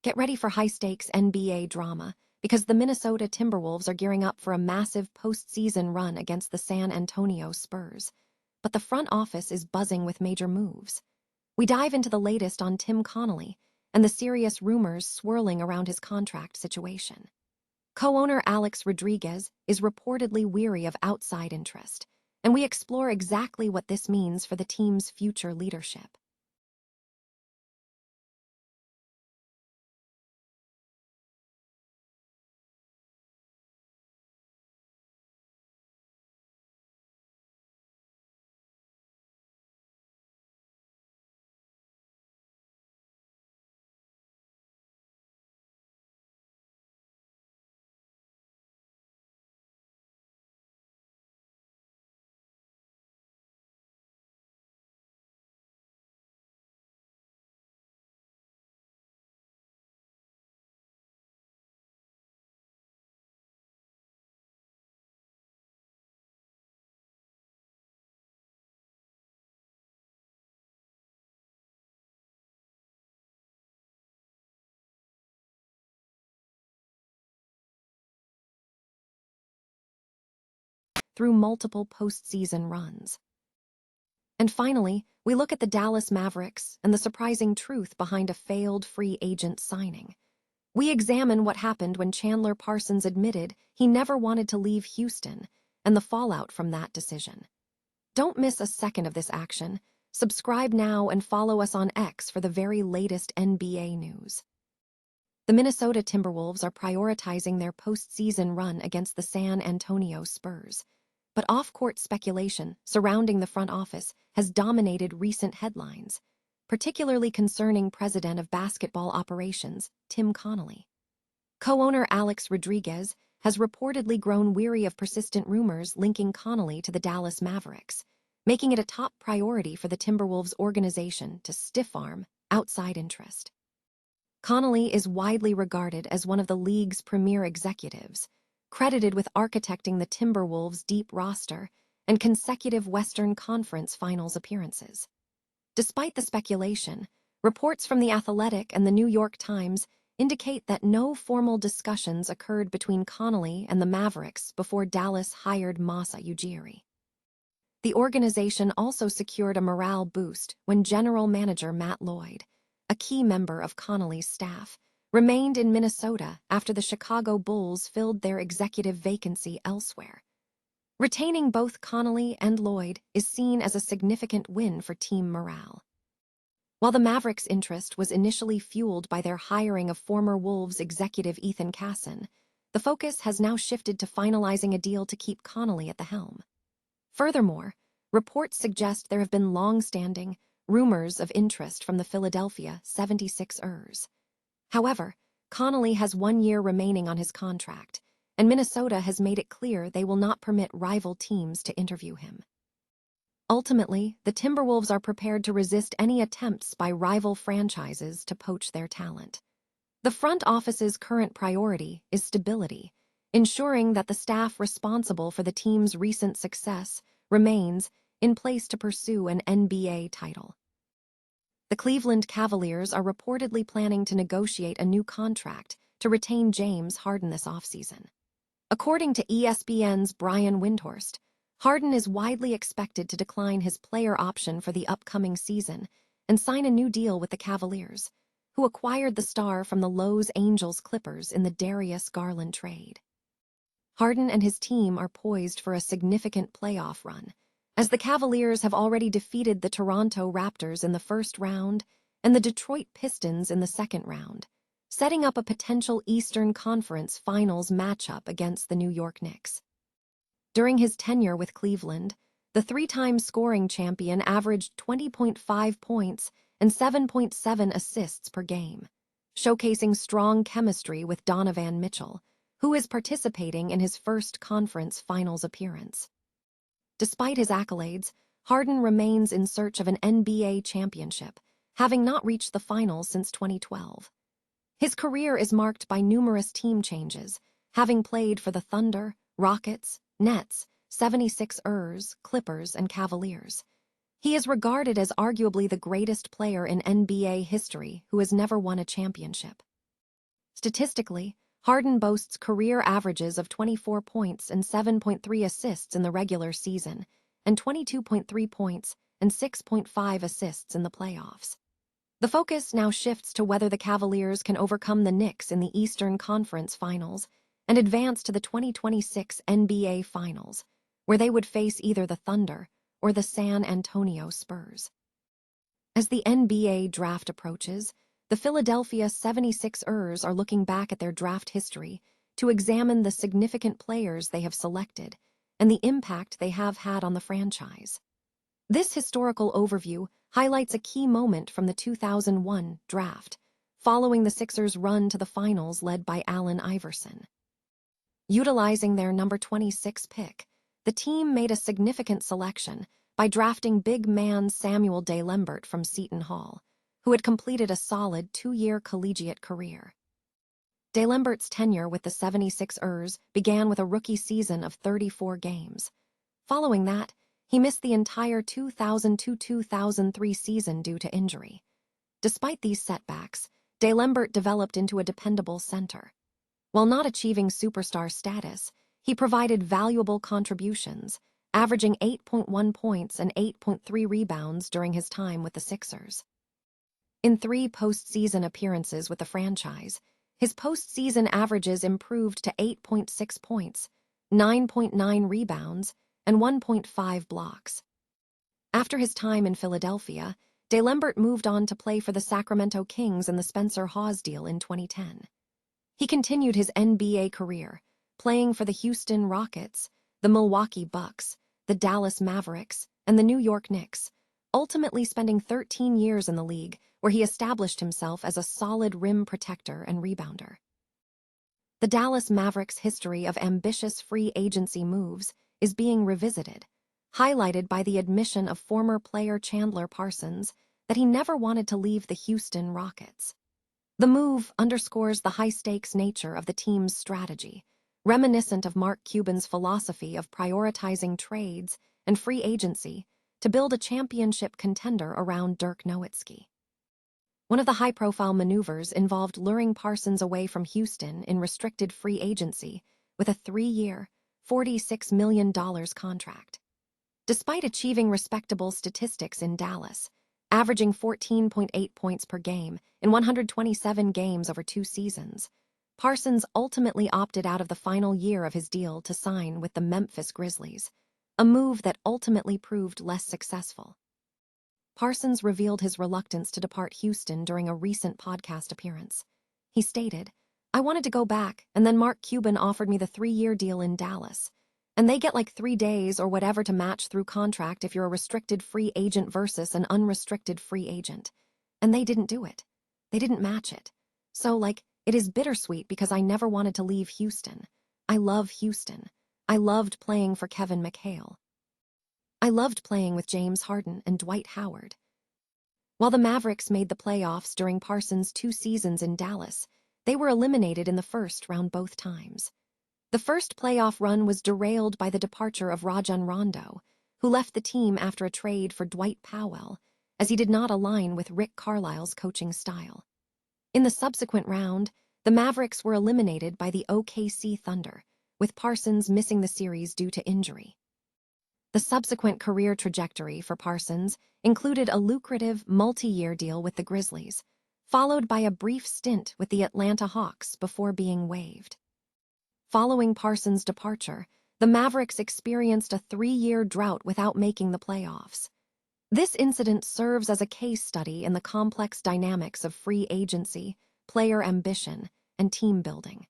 Get ready for high-stakes NBA drama, because the Minnesota Timberwolves are gearing up for a massive postseason run against the San Antonio Spurs. But the front office is buzzing with major moves. We dive into the latest on Tim Connelly and the serious rumors swirling around his contract situation. Co-owner Alex Rodriguez is reportedly weary of outside interest, and we explore exactly what this means for the team's future leadership. Through multiple postseason runs. And finally, we look at the Dallas Mavericks and the surprising truth behind a failed free agent signing. We examine what happened when Chandler Parsons admitted he never wanted to leave Houston and the fallout from that decision. Don't miss a second of this action. Subscribe now and follow us on X for the very latest NBA news. The Minnesota Timberwolves are prioritizing their postseason run against the San Antonio Spurs. But off-court speculation surrounding the front office has dominated recent headlines, particularly concerning President of Basketball Operations, Tim Connelly. Co-owner Alex Rodriguez has reportedly grown weary of persistent rumors linking Connelly to the Dallas Mavericks, making it a top priority for the Timberwolves organization to stiff-arm outside interest. Connelly is widely regarded as one of the league's premier executives, credited with architecting the Timberwolves' deep roster and consecutive Western Conference Finals appearances. Despite the speculation, reports from The Athletic and the New York Times indicate that no formal discussions occurred between Connelly and the Mavericks before Dallas hired Masa Ujiri. The organization also secured a morale boost when General Manager Matt Lloyd, a key member of Connelly's staff, remained in Minnesota after the Chicago Bulls filled their executive vacancy elsewhere. Retaining both Connelly and Lloyd is seen as a significant win for team morale. While the Mavericks' interest was initially fueled by their hiring of former Wolves executive Ethan Casson, the focus has now shifted to finalizing a deal to keep Connelly at the helm. Furthermore, reports suggest there have been long-standing rumors of interest from the Philadelphia 76ers. However, Connelly has 1 year remaining on his contract, and Minnesota has made it clear they will not permit rival teams to interview him. Ultimately, the Timberwolves are prepared to resist any attempts by rival franchises to poach their talent. The front office's current priority is stability, ensuring that the staff responsible for the team's recent success remains in place to pursue an NBA title. The Cleveland Cavaliers are reportedly planning to negotiate a new contract to retain James Harden this offseason. According to ESPN's Brian Windhorst, Harden is widely expected to decline his player option for the upcoming season and sign a new deal with the Cavaliers, who acquired the star from the Los Angeles Clippers in the Darius Garland trade. Harden and his team are poised for a significant playoff run, as the Cavaliers have already defeated the Toronto Raptors in the first round and the Detroit Pistons in the second round, setting up a potential Eastern Conference Finals matchup against the New York Knicks. During his tenure with Cleveland, the three-time scoring champion averaged 20.5 points and 7.7 assists per game, showcasing strong chemistry with Donovan Mitchell, who is participating in his first conference finals appearance. Despite his accolades, Harden remains in search of an NBA championship, having not reached the finals since 2012. His career is marked by numerous team changes, having played for the Thunder, Rockets, Nets, 76ers, Clippers, and Cavaliers. He is regarded as arguably the greatest player in NBA history who has never won a championship. Statistically, Harden boasts career averages of 24 points and 7.3 assists in the regular season, and 22.3 points and 6.5 assists in the playoffs. The focus now shifts to whether the Cavaliers can overcome the Knicks in the Eastern Conference Finals and advance to the 2026 NBA Finals, where they would face either the Thunder or the San Antonio Spurs. As the NBA draft approaches, the Philadelphia 76ers are looking back at their draft history to examine the significant players they have selected and the impact they have had on the franchise. This historical overview highlights a key moment from the 2001 draft, following the Sixers' run to the finals led by Allen Iverson. Utilizing their number 26 pick, the team made a significant selection by drafting big man Samuel Dalembert from Seton Hall, who had completed a solid 2-year collegiate career. Dalembert's tenure with the 76ers began with a rookie season of 34 games. Following that, he missed the entire 2002-2003 season due to injury. Despite these setbacks, Dalembert developed into a dependable center. While not achieving superstar status, he provided valuable contributions, averaging 8.1 points and 8.3 rebounds during his time with the Sixers. In 3 postseason appearances with the franchise, his postseason averages improved to 8.6 points, 9.9 rebounds, and 1.5 blocks. After his time in Philadelphia, Dalembert moved on to play for the Sacramento Kings in the Spencer Hawes deal in 2010. He continued his NBA career, playing for the Houston Rockets, the Milwaukee Bucks, the Dallas Mavericks, and the New York Knicks, ultimately spending 13 years in the league, where he established himself as a solid rim protector and rebounder. The Dallas Mavericks' history of ambitious free agency moves is being revisited, highlighted by the admission of former player Chandler Parsons that he never wanted to leave the Houston Rockets. The move underscores the high-stakes nature of the team's strategy, reminiscent of Mark Cuban's philosophy of prioritizing trades and free agency to build a championship contender around Dirk Nowitzki. One of the high-profile maneuvers involved luring Parsons away from Houston in restricted free agency with a 3-year, $46 million contract. Despite achieving respectable statistics in Dallas, averaging 14.8 points per game in 127 games over 2 seasons, Parsons ultimately opted out of the final year of his deal to sign with the Memphis Grizzlies, a move that ultimately proved less successful. Parsons revealed his reluctance to depart Houston during a recent podcast appearance. He stated, "I wanted to go back, and then Mark Cuban offered me the 3-year deal in Dallas. And they get like 3 days or whatever to match through contract if you're a restricted free agent versus an unrestricted free agent. And they didn't do it. They didn't match it. So, it is bittersweet because I never wanted to leave Houston. I love Houston. I loved playing for Kevin McHale. I loved playing with James Harden and Dwight Howard." While the Mavericks made the playoffs during Parsons' 2 seasons in Dallas, they were eliminated in the first round both times. The first playoff run was derailed by the departure of Rajon Rondo, who left the team after a trade for Dwight Powell, as he did not align with Rick Carlisle's coaching style. In the subsequent round, the Mavericks were eliminated by the OKC Thunder, with Parsons missing the series due to injury. The subsequent career trajectory for Parsons included a lucrative multi-year deal with the Grizzlies, followed by a brief stint with the Atlanta Hawks before being waived. Following Parsons' departure, the Mavericks experienced a 3-year drought without making the playoffs. This incident serves as a case study in the complex dynamics of free agency, player ambition, and team building.